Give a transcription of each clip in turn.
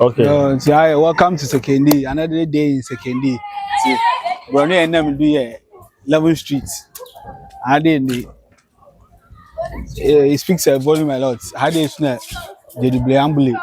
Okay. Welcome to Sekondi. Another day in Sekondi. See, we're near them do 11th Street. I didn't. It speaks a volume a lot. How they snap the ambulance.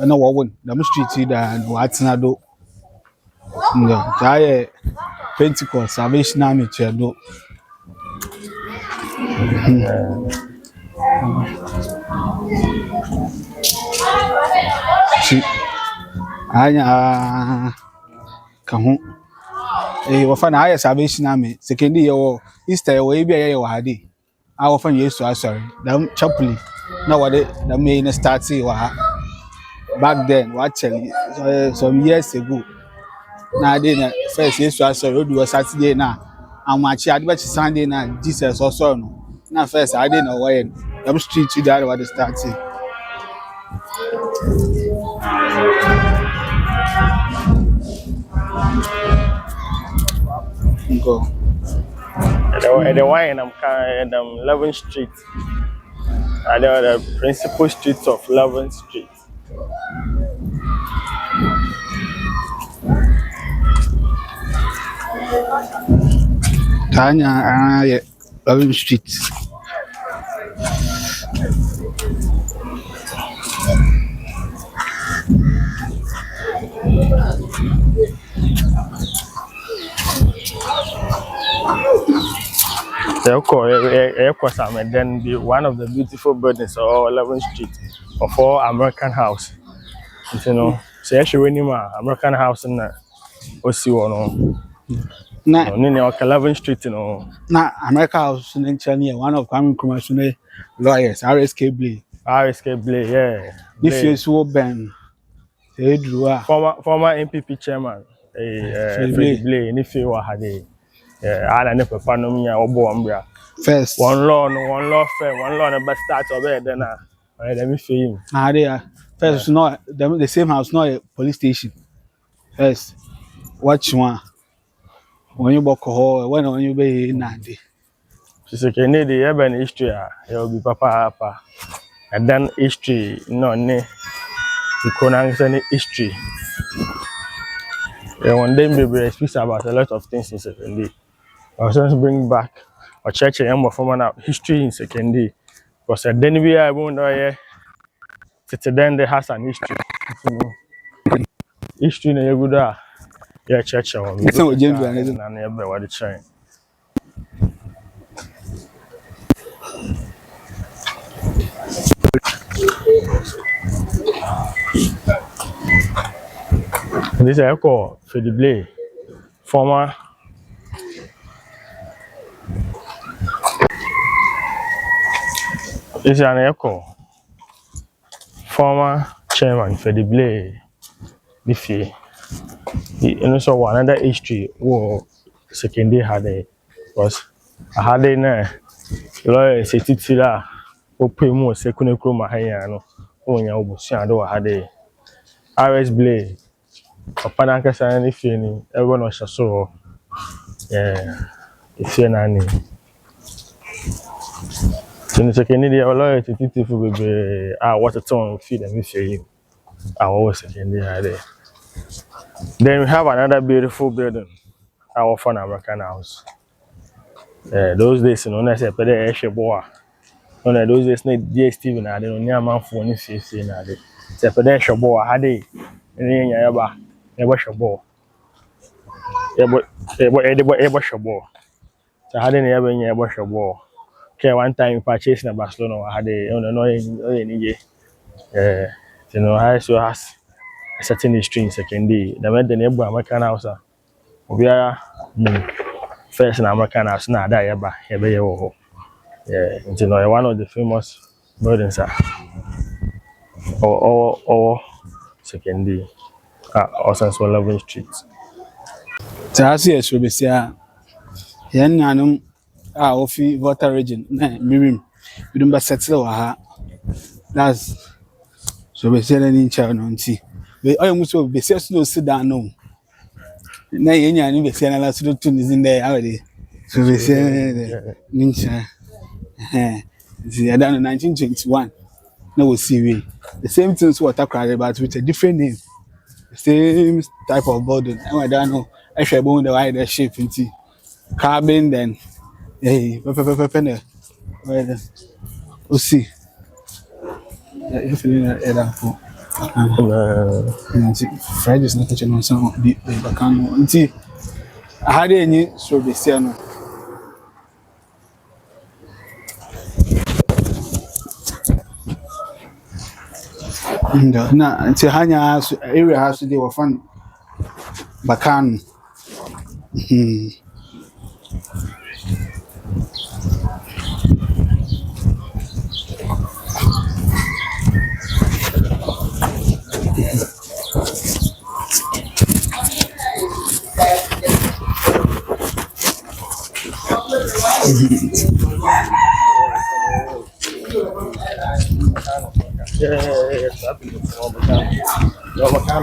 I know what one. The street and what's not do. No, I Pentecost Salvation Army do. See, I come wɔfa na ayɛ Salvation Army Sekondi yɛwɔ Easter yɛwɔ ebi a yɛyɛ wɔ ha de a wɔfa no Yesu asɔre dam chapel na wɔde dam yi na start wɔ ha back then actually some years ago na ade na first Yesu asɔre odu wɔ Saturday na amachi ade bɛkye Sunday na Jesus ɔsɔre no na first ade na wɔyɛ no dam street yi da wɔde start go. And the one I'm kind 11th Street. And the principal streets of 11th Street. Tanya 11th Street. And then be one of the beautiful buildings of 11th Street of all American house. You know, so actually when you American house in the OC1 Na 11th Street, you know. Na America house in China, one of Kwame Nkrumah lawyers, RSK Blay. RSK Blay, yeah. If you saw Ben, former MPP chairman, Freddie Blay, if you were had I never found me or Boambra. First, one law, fair, one law, but start of it, then let me feel him. They are first, not the same house, not a police station. First, what you want when you walk home, when you be Nandi. She's a Canadian urban history, it will be papa, and then history, no, the Conan's history. One day, maybe I speak about a lot of things in Sekondi. I was just bring back a church and former history in Sekondi. Because then we are going to then there has an history. History in a good church. It's not James and everybody trying. This is a call for the Blay, former. This is an echo. Former chairman for the Blay. And also another history who Sekondi had was I had a lawyer city tiller who pay more second chroma hayano when you almost had RS Blay. Upon Uncle Sandy feeling, everyone was so if you're nanny. So the Sekondi lawyer to Titi for baby, what a tone feed and miss you. I always Sekondi had. Then we have another beautiful building, our fun American house. Those days, you know, I said, boy. No, those days, dear Steven, I don't know, man, for any face in a day. It's boy, I had a never show ball. Ever show ball. So I hadn't ever show ball. Okay, one time purchasing a Barcelona, I had a you know, I so has a certain history in Sekondi. The went the neighbor American house. We are first in American house now. That yeah, you know, one of the famous buildings or Sekondi, also 11th Street. So I see a show be say, yan nanum ofi water region na mirim we don't settle ha. That's so be say any child no nti we oyemuso be say no sit down no na yenya ni be say na la so to is in there already so be say nincha the 1921 No, we see we. The same things what Takoradi, but with a different name. The same type of building. And I don't know. I should bone the wider shape into carbon then. Hey, pepper. We'll see. If you know that. Friday is not touching on some of the bacano. Until I had any so the Siano. Na until Hanya area has to do with fun bacano.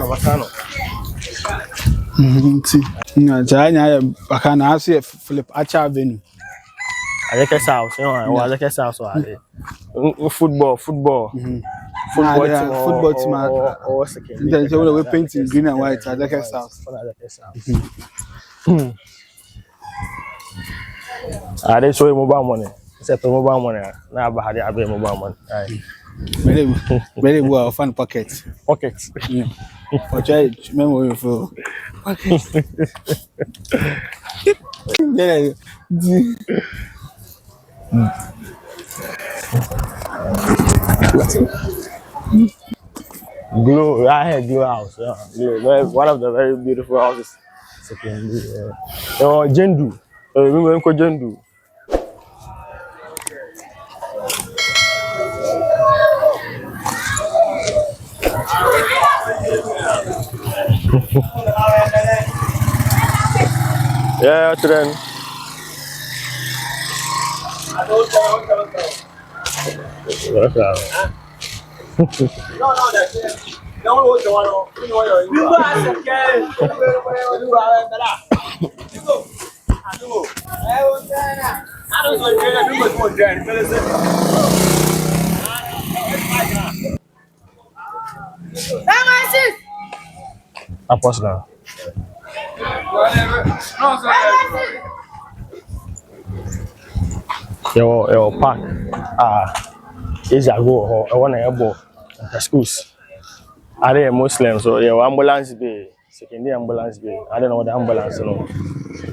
Bacano. Hanya bacano. I see Philip Acha Avenue. I like a house, you know, I like a house. Football team or second. Then we painting green and white. I like a house. I didn't show you mobile money. Except mobile money. Now I had mobile money. Very well, fun pockets. Pockets. For charge, memory for pockets. Glow, I had Glow House. Yeah. Glow, one of the very beautiful houses. Sekondi. Jendu. Remember Jendu? Yeah, then. Apostle. Your park. Is I go. I want to go to schools. Are they Muslims? So your ambulance bay, secondary ambulance bay. I don't know what the ambulance no.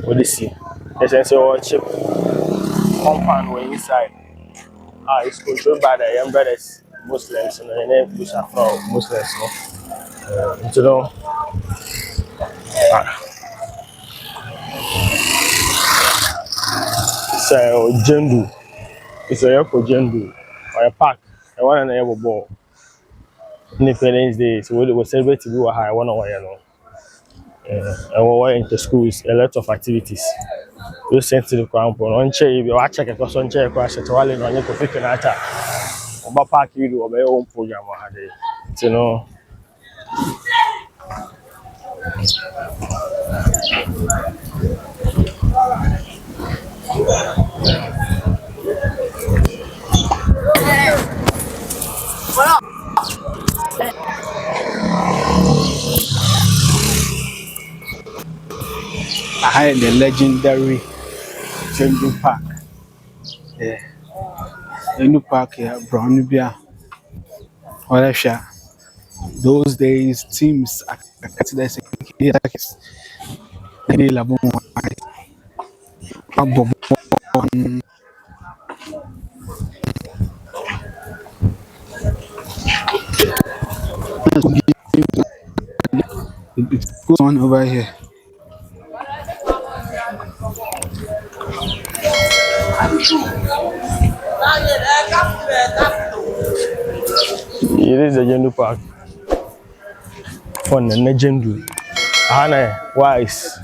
What they see? They say so cheap compound way inside. It's controlled by the young brothers, Muslims, and then push up for Muslims. No, you know. So Jendu. It's a yoko Jendu or a park. I want to have a ball. Independence Day, so we celebrate to do a high one hour, you know. And we're into schools, a lot of activities. We sent to the camp on chair, you watch a because on chair crash at all in on your coffee and attack. About park you do your own program, you know. I had the legendary Jendu Park. Yeah. The new park here, Brownbia. Those days, teams are considered it goes on over here. It is a Jendu park. On the Jendu. Hana wise.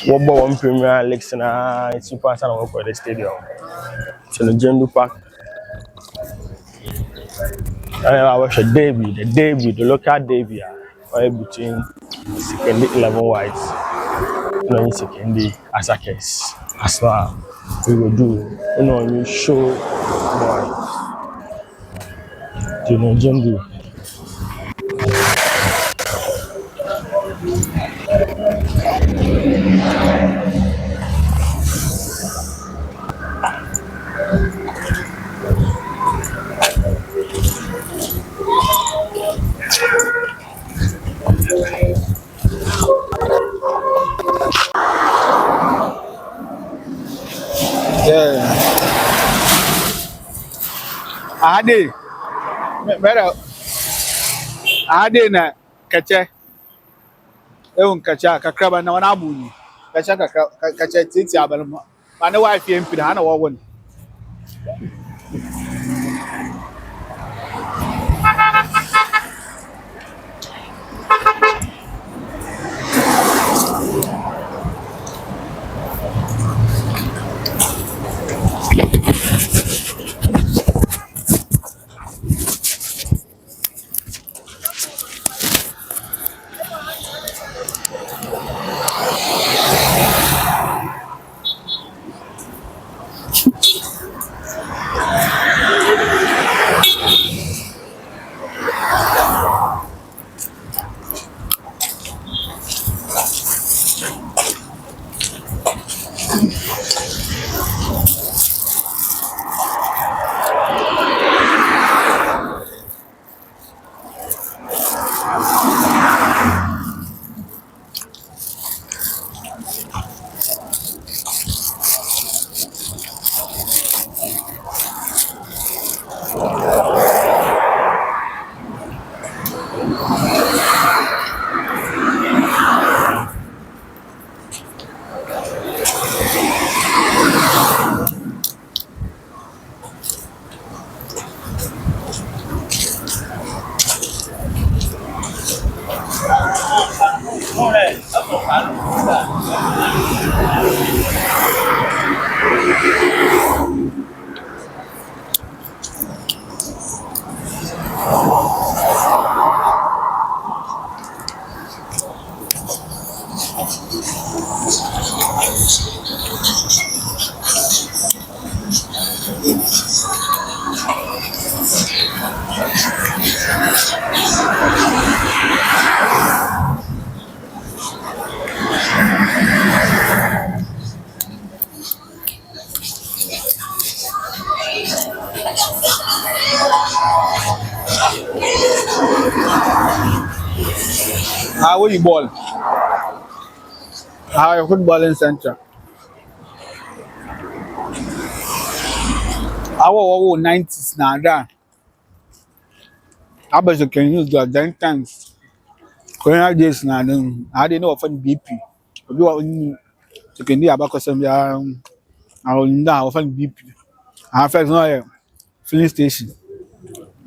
What about one Premier League and it's super and work for the stadium. So the Jendu park. I watch a debut, the local debut, between secondary 11 whites, no secondary as a case. As well, we will do, you show boys. Jundu. Yeah. Ade. Better. Ade na kache. Ehun kacha kakra ba na wana abuni. Kacha kakra kacha titi abana ma. Ma na wife MP na na wo won. How you ball? How you footballing center? Our 90s na da. Abas can use the then times. Colonial days na then I didn't know of BP. Obi wa oni Sekondi abakosem ya awonda of BP. I first no filling station.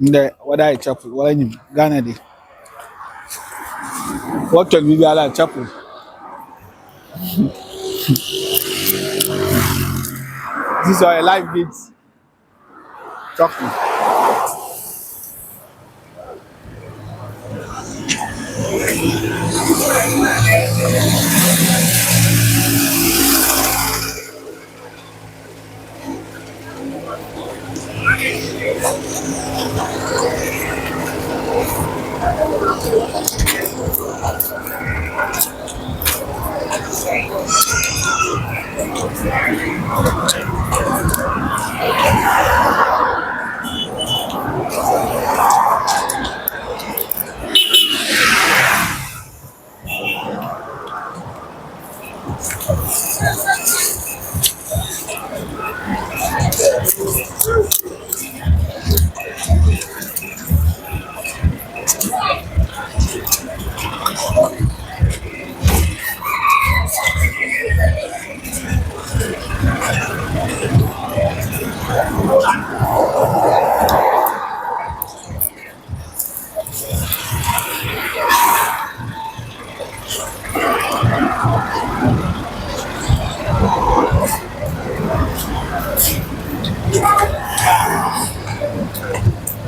Nde whether I chapel whether in Ghana dey. What can we be ala chapel? This is our live beats chapel.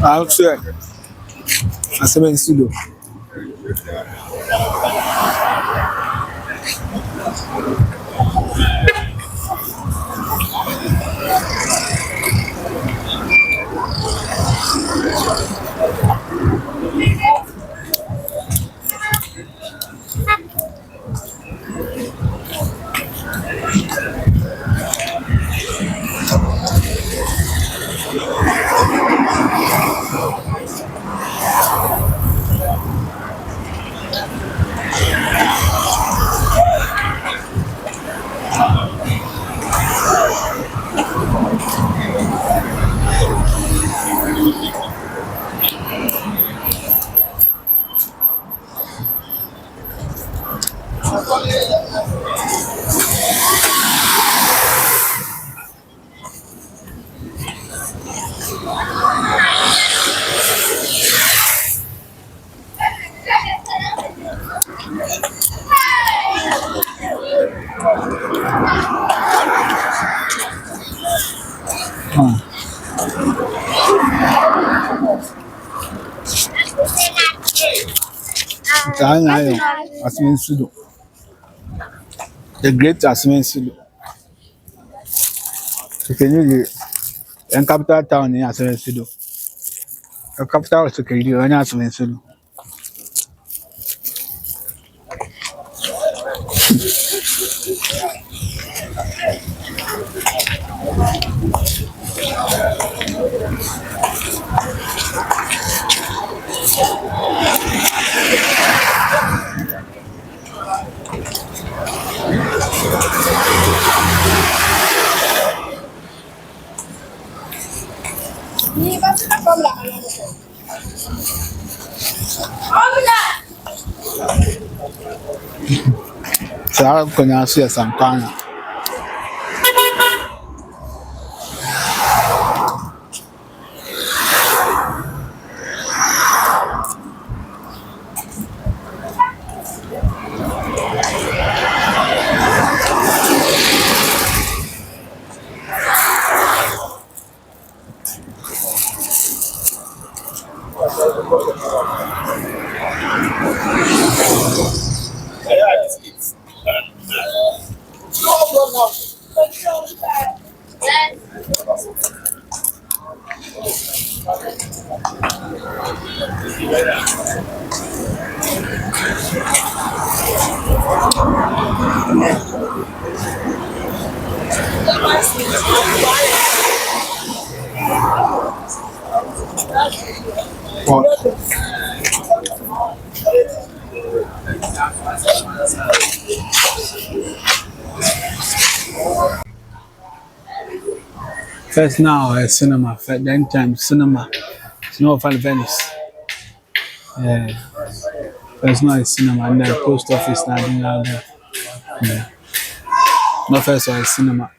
I'm sure. I said in studio. Ghana, Asmin Sudo. The great Asmin Sudo. Sekondi, the capital town in Asmin Sudo. The capital of Sekondi, Asmin Sudo. So I'm going to see some kind. First now a cinema, then time cinema. Snow of Venice. Yeah. First now a cinema and then post office now out there. Yeah. No first or a cinema.